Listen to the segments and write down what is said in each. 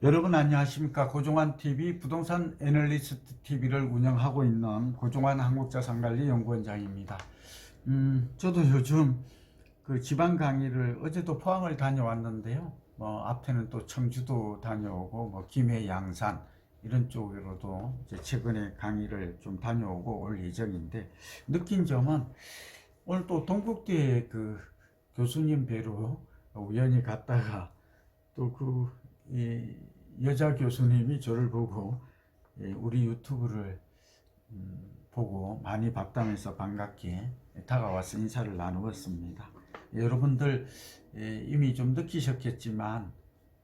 여러분 안녕하십니까. 고종환TV 부동산 애널리스트 TV를 운영하고 있는 고종환 한국자산관리 연구원장입니다. 저도 요즘 그 지방 강의를 어제도 포항을 다녀왔는데요. 앞에는 또 청주도 다녀오고 김해, 양산 이런 쪽으로도 이제 최근에 강의를 좀 다녀오고 올 예정인데, 느낀 점은 오늘 또 동국대에 그 교수님 뵈러 우연히 갔다가 또 이 여자 교수님이 저를 보고 우리 유튜브를 보고 많이 봤다면서 반갑게 다가와서 인사를 나누었습니다. 여러분들 이미 좀 느끼셨겠지만,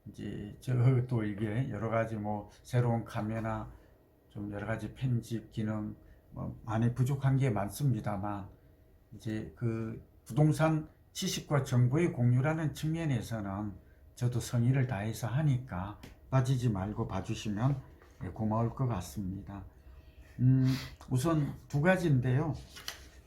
이제 저도 이게 여러 가지 새로운 카메라, 좀 여러 가지 편집 기능 많이 부족한 게 많습니다만, 이제 그 부동산 지식과 정보의 공유라는 측면에서는 저도 성의를 다해서 하니까 빠지지 말고 봐주시면 고마울 것 같습니다. 우선 두 가지인데요.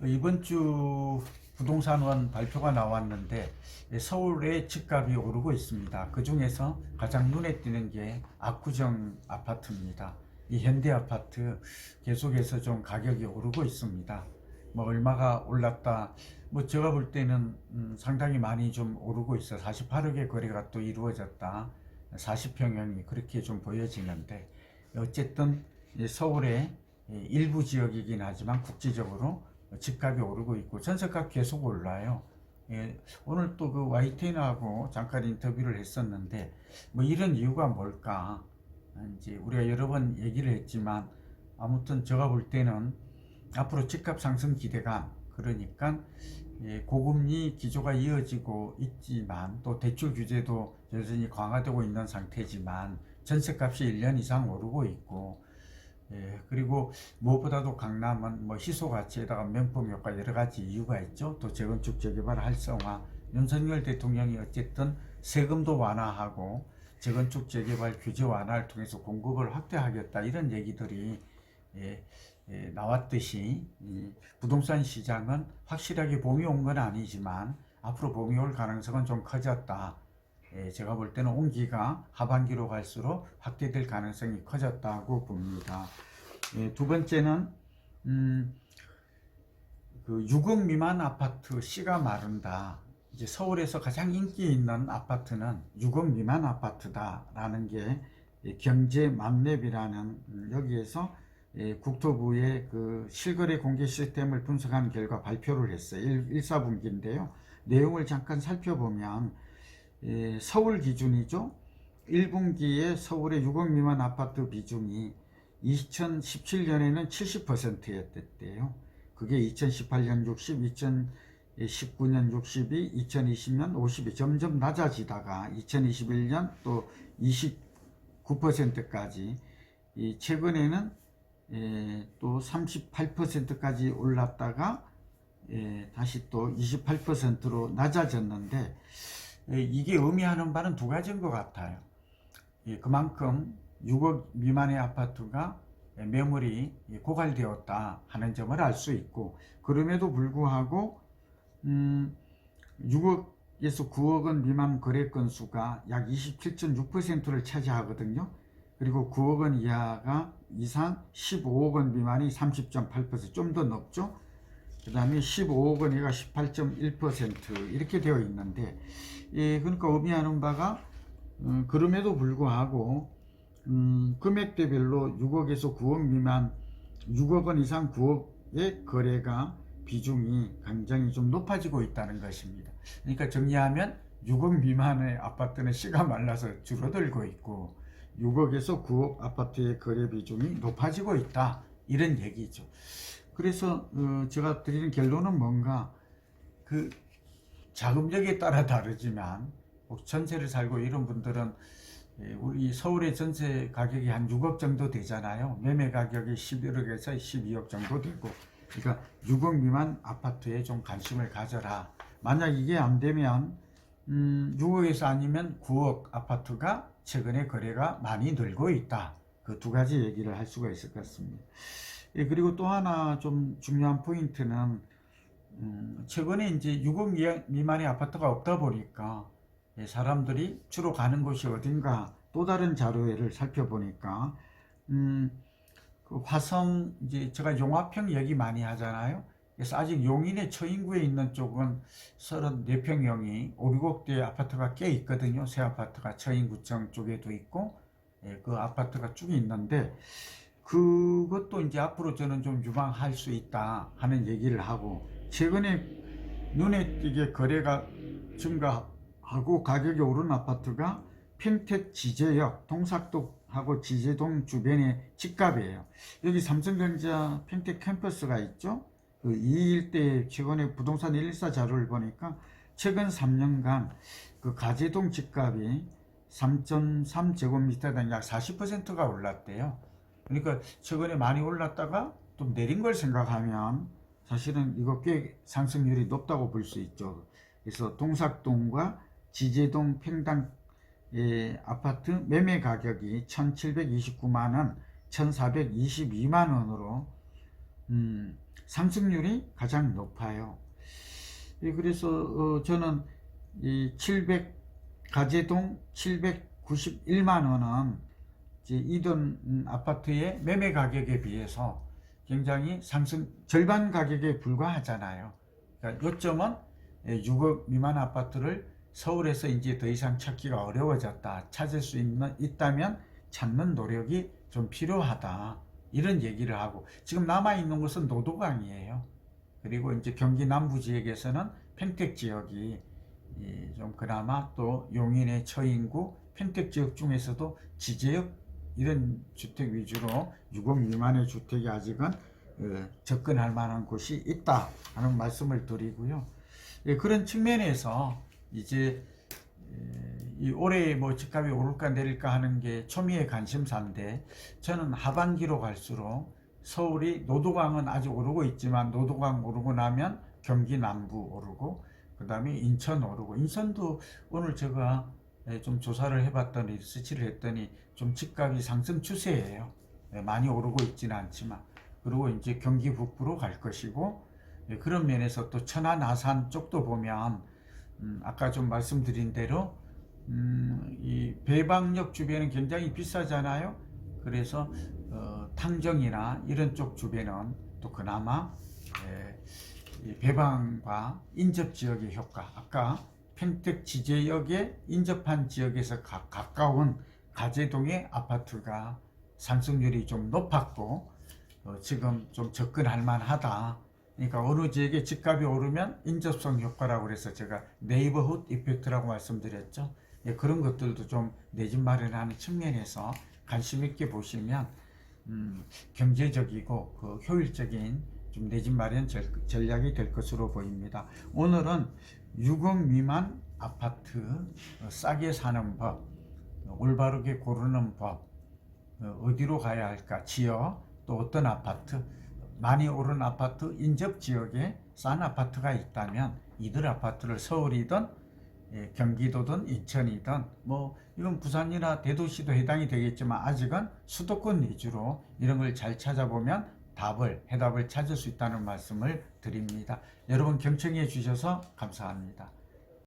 이번 주 부동산원 발표가 나왔는데 서울의 집값이 오르고 있습니다. 그 중에서 가장 눈에 띄는 게 압구정 아파트입니다. 이 현대 아파트 계속해서 좀 가격이 오르고 있습니다. 얼마가 올랐다, 제가 볼 때는 상당히 많이 좀 오르고 있어. 48억의 거래가 또 이루어졌다, 40평형이 그렇게 좀 보여지는데, 어쨌든 서울의 일부 지역이긴 하지만 국지적으로 집값이 오르고 있고 전세값 계속 올라요. 오늘 또 그 YTN하고 잠깐 인터뷰를 했었는데, 이런 이유가 뭘까, 이제 우리가 여러 번 얘기를 했지만, 아무튼 제가 볼 때는 앞으로 집값 상승 기대감, 그러니까 고금리 기조가 이어지고 있지만 또 대출 규제도 여전히 강화되고 있는 상태지만 전세값이 1년 이상 오르고 있고, 그리고 무엇보다도 강남은 희소 가치에다가 명품 효과 여러 가지 이유가 있죠. 또 재건축 재개발 활성화, 윤석열 대통령이 어쨌든 세금도 완화하고 재건축 재개발 규제 완화를 통해서 공급을 확대하겠다, 이런 얘기들이 나왔듯이 부동산 시장은 확실하게 봄이 온 건 아니지만 앞으로 봄이 올 가능성은 좀 커졌다. 제가 볼 때는 온기가 하반기로 갈수록 확대될 가능성이 커졌다고 봅니다. 두 번째는 그 6억 미만 아파트 씨가 마른다. 이제 서울에서 가장 인기 있는 아파트는 6억 미만 아파트다라는 게 경제맘랩이라는 여기에서 국토부의 그 실거래 공개 시스템을 분석한 결과 발표를 했어요. 1사분기인데요. 내용을 잠깐 살펴보면 서울 기준이죠. 1분기에 서울의 6억 미만 아파트 비중이 2017년에는 70%였대요. 그게 2018년 60, 2019년 62, 2020년 52, 점점 낮아지다가 2021년 또 29%까지, 최근에는 또 38%까지 올랐다가 다시 또 28%로 낮아졌는데, 이게 의미하는 바는 두 가지인 것 같아요. 그만큼 6억 미만의 아파트가 매물이 고갈되었다 하는 점을 알 수 있고, 그럼에도 불구하고 6억에서 9억 원 미만 거래 건수가 약 27.6%를 차지하거든요. 그리고 9억 원 이하가 이상 15억 원 미만이 30.8%, 좀 더 높죠. 그 다음에 15억 원 이하 18.1% 이렇게 되어 있는데, 그러니까 의미하는 바가 그럼에도 불구하고 금액대별로 6억에서 9억 미만, 6억 원 이상 9억의 거래가 비중이 굉장히 좀 높아지고 있다는 것입니다. 그러니까 정리하면 6억 미만의 아파트는 씨가 말라서 줄어들고 있고 6억에서 9억 아파트의 거래 비중이 높아지고 있다, 이런 얘기죠. 그래서 제가 드리는 결론은 뭔가, 그 자금력에 따라 다르지만 전세를 살고 이런 분들은 우리 서울의 전세 가격이 한 6억 정도 되잖아요. 매매 가격이 11억에서 12억 정도 되고, 그러니까 6억 미만 아파트에 좀 관심을 가져라. 만약 이게 안 되면 6억에서 아니면 9억 아파트가 최근에 거래가 많이 늘고 있다. 그 두 가지 얘기를 할 수가 있을 것 같습니다. 그리고 또 하나 좀 중요한 포인트는, 최근에 이제 6억 미만의 아파트가 없다 보니까 사람들이 주로 가는 곳이 어딘가 또 다른 자료를 살펴보니까 그 화성 이제 제가 용화평 얘기 많이 하잖아요. 그래서 아직 용인의 처인구에 있는 쪽은 34평형이 5, 6억대 아파트가 꽤 있거든요. 새 아파트가 처인구청 쪽에도 있고, 예, 그 아파트가 쭉 있는데 그것도 이제 앞으로 저는 좀 유망할 수 있다 하는 얘기를 하고, 최근에 눈에 띄게 거래가 증가하고 가격이 오른 아파트가 평택 지제역 동삭동하고 지제동 주변의 집값이에요. 여기 삼성전자 평택 캠퍼스가 있죠. 그 이 일대 최근에 부동산 114 자료를 보니까 최근 3년간 그 가제동 집값이 3.3제곱미터당 약 40%가 올랐대요. 그러니까 최근에 많이 올랐다가 좀 내린 걸 생각하면 사실은 이거 꽤 상승률이 높다고 볼 수 있죠. 그래서 동삭동과 지제동 평당 아파트 매매 가격이 1729만원, 1422만원으로 상승률이 가장 높아요. 그래서 저는 이 가제동 791만원은 이던 아파트의 매매 가격에 비해서 굉장히 절반 가격에 불과하잖아요. 그러니까 요점은 6억 미만 아파트를 서울에서 이제 더 이상 찾기가 어려워졌다. 찾을 수 있다면 찾는 노력이 좀 필요하다. 이런 얘기를 하고, 지금 남아있는 곳은 노도강이에요. 그리고 이제 경기 남부 지역에서는 평택 지역이 좀 그나마, 또 용인의 처인구 평택 지역 중에서도 지제역 이런 주택 위주로 6억 미만의 주택이 아직은 접근할 만한 곳이 있다 하는 말씀을 드리고요. 그런 측면에서 이제 이 올해 뭐 집값이 오를까 내릴까 하는 게 초미의 관심사인데, 저는 하반기로 갈수록 서울이 노도강은 아직 오르고 있지만 노도강 오르고 나면 경기 남부 오르고, 그 다음에 인천 오르고, 인천도 오늘 제가 좀 조사를 해봤더니, 리서치를 했더니 좀 집값이 상승 추세예요. 많이 오르고 있지는 않지만. 그리고 이제 경기 북부로 갈 것이고, 그런 면에서 또 천안 아산 쪽도 보면 아까 좀 말씀드린 대로 이 배방역 주변은 굉장히 비싸잖아요. 그래서 탕정이나 이런 쪽 주변은 또 그나마 이 배방과 인접 지역의 효과, 아까 평택 지제역에 인접한 지역에서 가까운 가제동의 아파트가 상승률이 좀 높았고, 지금 좀 접근할 만하다. 그러니까 어느 지역에 집값이 오르면 인접성 효과라고 그래서 제가 네이버훗 이펙트라고 말씀드렸죠. 그런 것들도 좀 내 집 마련하는 측면에서 관심 있게 보시면 경제적이고 그 효율적인 좀 내 집 마련 전략이 될 것으로 보입니다. 오늘은 6억 미만 아파트 싸게 사는 법, 올바르게 고르는 법, 어디로 가야 할까, 지역, 또 어떤 아파트, 많이 오른 아파트, 인접 지역에 싼 아파트가 있다면 이들 아파트를 서울이든 경기도든 인천이든, 뭐 이건 부산이나 대도시도 해당이 되겠지만 아직은 수도권 위주로 이런 걸 잘 찾아보면 해답을 찾을 수 있다는 말씀을 드립니다. 여러분 경청해 주셔서 감사합니다.